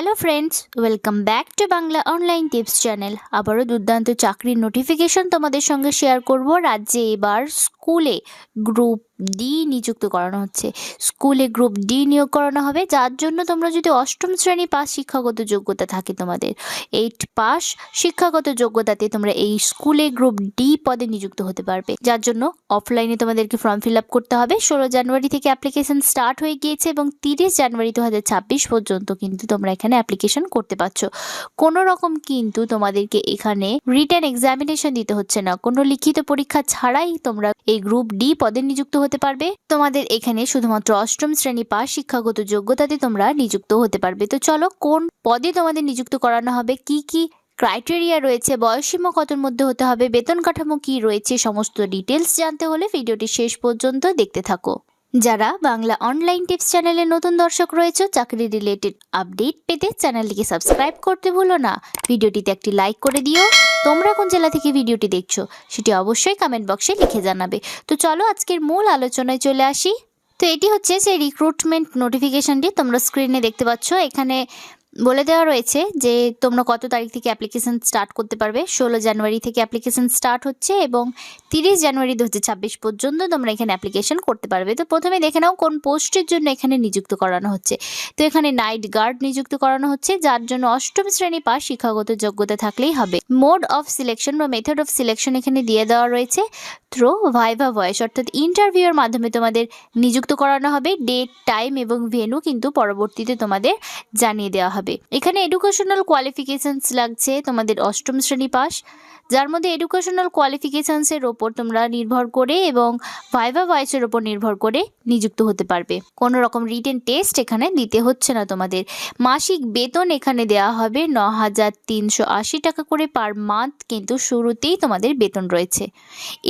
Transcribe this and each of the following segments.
Hello friends, welcome back to Bangla online tips channel. আবারও দুর্দান্ত চাকরির নোটিফিকেশন তোমাদের সঙ্গে শেয়ার করব। রাজ্যে এবার স্কুলে গ্রুপ ডি নিযুক্ত করানো হচ্ছে। স্কুলে গ্রুপ ডি নিয়োগ করানো হবে, যার জন্য তোমরা যদি অষ্টম শ্রেণী পাস শিক্ষাগত যোগ্যতা থাকে, তোমাদের 8 পাস শিক্ষাগত যোগ্যতাতে তোমরা এই স্কুলে গ্রুপ ডি পদে নিযুক্ত হতে পারবে। যার জন্য অফলাইনে তোমাদেরকে ফর্ম ফিল আপ করতে হবে। 16 জানুয়ারি থেকে অ্যাপ্লিকেশন স্টার্ট হয়ে গিয়েছে এবং 30 জানুয়ারি 2026 পর্যন্ত কিন্তু তোমরা এখানে অ্যাপ্লিকেশন করতে পারছো। কোনো রকম কিন্তু তোমাদেরকে এখানে রিটেন এক্সামিনেশন দিতে হচ্ছে না। কোনো লিখিত পরীক্ষা ছাড়াই তোমরা এই গ্রুপ ডি পদে নিযুক্ত হতে পারবে। তোমাদের এখানে শুধুমাত্র অষ্টম শ্রেণী পাস শিক্ষাগত যোগ্যতাতে তোমরা নিযুক্ত হতে পারবে। তো চলো, কোন পদে তোমাদের নিযুক্ত করানো হবে, কি কি ক্রাইটেরিয়া রয়েছে, বয়সসীমা কতর মধ্যে হতে হবে, বেতন কাঠামো কি রয়েছে, সমস্ত ডিটেলস জানতে হলে ভিডিওটি শেষ পর্যন্ত দেখতে থাকো। যারা বাংলা অনলাইন টিপস চ্যানেলে নতুন দর্শক রয়েছে, চাকরি রিলেটেড আপডেট পেতে চ্যানেলটিকে সাবস্ক্রাইব করতে ভুলো না। ভিডিওটিতে একটি লাইক করে দিও। তোমরা কোন জেলা থেকে ভিডিওটি দেখছো সেটি অবশ্যই কমেন্ট বক্সে লিখে জানাবে। তো চলো আজকের মূল আলোচনায় চলে আসি। তো এটি হচ্ছে সেই রিক্রুটমেন্ট নোটিফিকেশনটি তোমরা স্ক্রিনে দেখতে পাচ্ছ। এখানে বলে দেওয়া রয়েছে যে তোমরা কত তারিখ থেকে অ্যাপ্লিকেশন স্টার্ট করতে পারবে। 16 জানুয়ারি থেকে অ্যাপ্লিকেশন স্টার্ট হচ্ছে এবং 30 জানুয়ারি 2026 পর্যন্ত তোমরা এখানে অ্যাপ্লিকেশন করতে পারবে। তো প্রথমে দেখে নাও কোন পোস্টের জন্য এখানে নিযুক্ত করানো হচ্ছে। তো এখানে নাইট গার্ড নিযুক্ত করানো হচ্ছে, যার জন্য অষ্টম শ্রেণী পাস শিক্ষাগত যোগ্যতা থাকলেই হবে। মোড অফ সিলেকশন বা মেথড অফ সিলেকশন এখানে দিয়ে দেওয়া রয়েছে থ্রো ভাইভা ভয়েস, অর্থাৎ ইন্টারভিউর মাধ্যমে তোমাদের নিযুক্ত করানো হবে। ডেট, টাইম এবং ভেন্যু কিন্তু পরবর্তীতে তোমাদের জানিয়ে দেওয়া হবে। এখানে এডুকেশনাল কোয়ালিফিকেশনস লাগছে তোমাদের অষ্টম শ্রেণী পাস, যার মধ্যে এডুকেশনাল কোয়ালিফিকেশনসের ওপর তোমরা নির্ভর করে এবং ভাইভা ভয়েসের ওপর নির্ভর করে নিযুক্ত হতে পারবে। কোনো রকম রিটেন টেস্ট এখানে দিতে হচ্ছে না তোমাদের। মাসিক বেতন এখানে দেওয়া হবে 9,380 টাকা করে পার মান্থ, কিন্তু শুরুতেই তোমাদের বেতন রয়েছে।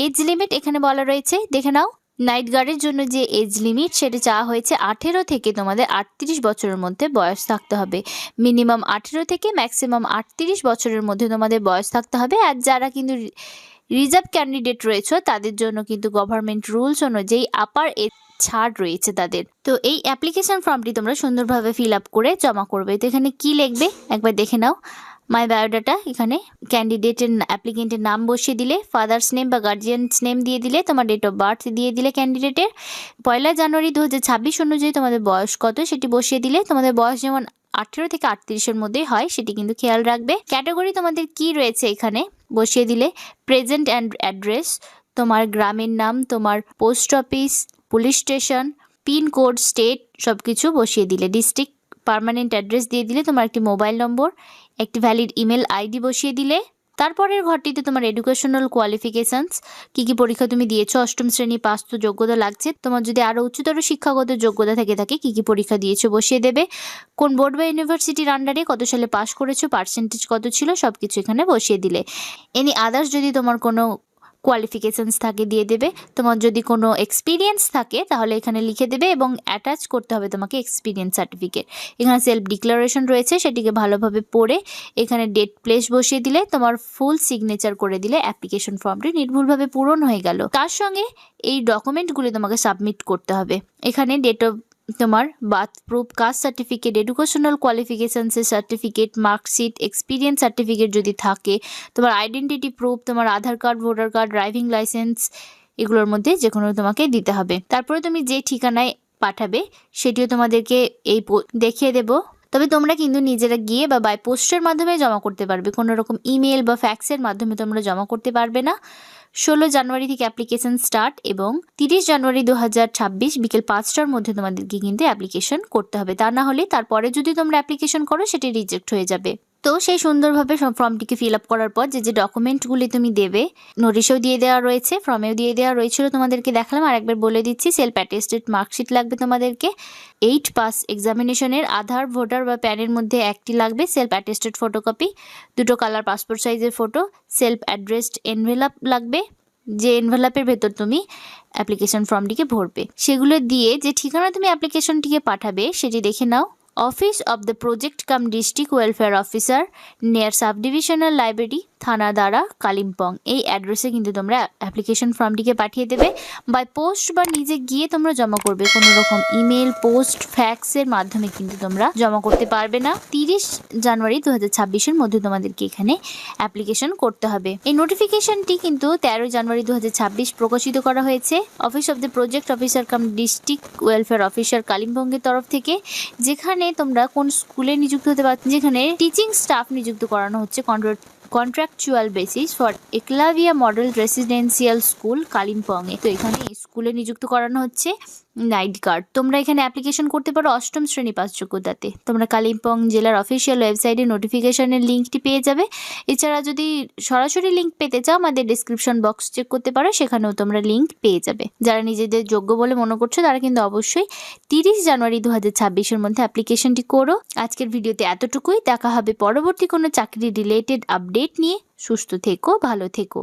এজ লিমিট এখানে বলা রয়েছে, দেখে নাও। নাইট গার্ডের জন্য যে এজ লিমিট সেটা চাওয়া হয়েছে 18 থেকে তোমাদের 38 বছরের মধ্যে বয়স থাকতে হবে। মিনিমাম 18 থেকে ম্যাক্সিমাম 38 বছরের মধ্যে তোমাদের বয়স থাকতে হবে। আর যারা কিন্তু রিজার্ভ ক্যান্ডিডেট রয়েছে তাদের জন্য কিন্তু গভর্নমেন্ট রুলস অনুযায়ী আপার এজ ছাড় রয়েছে তাদের। তো এই অ্যাপ্লিকেশন ফর্মটি তোমরা সুন্দরভাবে ফিল আপ করে জমা করবে। তো এখানে কি লিখবে একবার দেখে নাও। মাই বায়োডাটা, এখানে ক্যান্ডিডেটের অ্যাপ্লিকেন্টের নাম বসিয়ে দিলে, ফাদার্স নেম বা গার্জিয়ানস নেম দিয়ে দিলে, তোমার ডেট অফ বার্থ দিয়ে দিলে ক্যান্ডিডেটের, 1 জানুয়ারি 2026 অনুযায়ী তোমাদের বয়স কত সেটি বসিয়ে দিলে। তোমাদের বয়স যেমন 18 থেকে 38-এর মধ্যেই হয় সেটি কিন্তু খেয়াল রাখবে। ক্যাটাগরি তোমাদের কি রয়েছে এখানে বসিয়ে দিলে। প্রেজেন্ট অ্যাড্রেস, তোমার গ্রামের নাম, তোমার post office, police station, pin code, state সব কিছু বসিয়ে দিলে। ডিস্ট্রিক্ট, পার্মানেন্ট অ্যাড্রেস দিয়ে দিলে, তোমার একটি মোবাইল নম্বর, একটি ভ্যালিড ইমেল আইডি বসিয়ে দিলে। তারপরের ঘরটিতে তোমার এডুকেশনাল কোয়ালিফিকেশনস, কী কী পরীক্ষা তুমি দিয়েছো। অষ্টম শ্রেণী পাস তো যোগ্যতা লাগছে, তোমার যদি আরও উচ্চতর শিক্ষাগত যোগ্যতা থেকে থাকে কী কী পরীক্ষা দিয়েছো বসিয়ে দেবে। কোন বোর্ড বা ইউনিভার্সিটির আন্ডারে কত সালে পাস করেছো, পার্সেন্টেজ কত ছিল, সব কিছু এখানে বসিয়ে দিলে। এনি আদার্স যদি তোমার কোনো কোয়ালিফিকেশনস থাকে দিয়ে দেবে। তোমার যদি কোনো এক্সপিরিয়েন্স থাকে তাহলে এখানে লিখে দেবে এবং অ্যাটাচ করতে হবে তোমাকে এক্সপিরিয়েন্স সার্টিফিকেট। এখানে সেলফ ডিক্লারেশন রয়েছে, সেটিকে ভালোভাবে পড়ে এখানে ডেট প্লেস বসিয়ে দিলে, তোমার ফুল সিগনেচার করে দিলে অ্যাপ্লিকেশন ফর্মটি নির্ভুলভাবে পূরণ হয়ে গেল। তার সঙ্গে এই ডকুমেন্টগুলি তোমাকে সাবমিট করতে হবে। এখানে ডেট অফ, তোমার birth proof, caste certificate, educational কোয়ালিফিকেশনসের সার্টিফিকেট, মার্কশিট, এক্সপিরিয়েন্স সার্টিফিকেট যদি থাকে, তোমার আইডেন্টিটি প্রুফ, তোমার Aadhaar card, voter card, driving licence, এগুলোর মধ্যে যে কোনো তোমাকে দিতে হবে। তারপরে তুমি যে ঠিকানায় পাঠাবে সেটিও তোমাদেরকে দেখিয়ে দেবো। তবে তোমরা কিন্তু নিজেরা গিয়ে বা বাই পোস্টের মাধ্যমে জমা করতে পারবে। কোনো রকম ইমেল বা ফ্যাক্সের মাধ্যমে তোমরা জমা করতে পারবে না। 16 জানুয়ারি থেকে অ্যাপ্লিকেশন স্টার্ট এবং 30 জানুয়ারি 2026 বিকেল 5টার মধ্যে তোমাদেরকে কিন্তু অ্যাপ্লিকেশন করতে হবে। তা না হলে তারপরে যদি তোমরা অ্যাপ্লিকেশন করো সেটি রিজেক্ট হয়ে যাবে। তো সেই সুন্দরভাবে ফর্মটিকে ফিল আপ করার পর যে ডকুমেন্টগুলি তুমি দেবে, নোটিশেও দিয়ে দেওয়া রয়েছে, ফর্মেও দিয়ে দেওয়া রয়েছিল, তোমাদেরকে দেখালাম। আর একবার বলে দিচ্ছি, সেলফ অ্যাটেস্টেড মার্কশিট লাগবে তোমাদেরকে, 8 পাস এক্সামিনেশনের, আধার, ভোটার বা প্যানের মধ্যে একটি লাগবে, সেলফ অ্যাটেস্টেড ফটোকপি, 2টো কালার পাসপোর্ট সাইজের ফটো, সেলফ অ্যাড্রেসড এনভেলপ লাগবে, যে এনভেলপের ভেতর তুমি অ্যাপ্লিকেশন ফর্মটিকে ভরবে। সেগুলো দিয়ে যে ঠিকানা তুমি অ্যাপ্লিকেশনটিকে পাঠাবে সেটি দেখে নাও। Office of the project cum district welfare officer near sub divisional library, থানাদারা কালিম্পং এই অ্যাড্রেসে কিন্তু তোমরা অ্যাপ্লিকেশন ফর্মটিকে পাঠিয়ে দেবে। বাই পোস্ট বা নিজে গিয়ে তোমরা জমা করবে, কোনো রকম ইমেল, পোস্ট, ফ্যাক্সের মাধ্যমে কিন্তু তোমরা জমা করতে পারবে না। 30 জানুয়ারি 2026-এর মধ্যে তোমাদেরকে এখানে অ্যাপ্লিকেশন করতে হবে। এই নোটিফিকেশনটি কিন্তু 13 জানুয়ারি 2026 প্রকাশিত করা হয়েছে office of the project officer cum district welfare officer কালিম্পংয়ের তরফ থেকে, যেখানে তোমরা কোন স্কুলে নিযুক্ত হতে পারছো, যেখানে টিচিং স্টাফ নিযুক্ত করানো হচ্ছে contractual basis for Eklavya model residential school কালিম্পংয়ে। তো এখানে স্কুলে নিযুক্ত করানো হচ্ছে নাইট গার্ড। তোমরা এখানে অ্যাপ্লিকেশন করতে পারো 8ম শ্রেণী পাস যোগ্যতাতে। তোমরা কালিম্পং জেলার অফিসিয়াল ওয়েবসাইটে নোটিফিকেশনের লিঙ্কটি পেয়ে যাবে। এছাড়া যদি সরাসরি লিঙ্ক পেতে চাও আমাদের ডিসক্রিপশন বক্স চেক করতে পারো, সেখানেও তোমরা লিঙ্ক পেয়ে যাবে। যারা নিজেদের যোগ্য বলে মনে করছো তারা কিন্তু অবশ্যই 30 জানুয়ারি 2026-এর মধ্যে অ্যাপ্লিকেশনটি করো। আজকের ভিডিওতে এতটুকুই। দেখা হবে পরবর্তী কোনো চাকরি রিলেটেড আপডেট নিয়ে। সুস্থ থেকো, ভালো থেকো।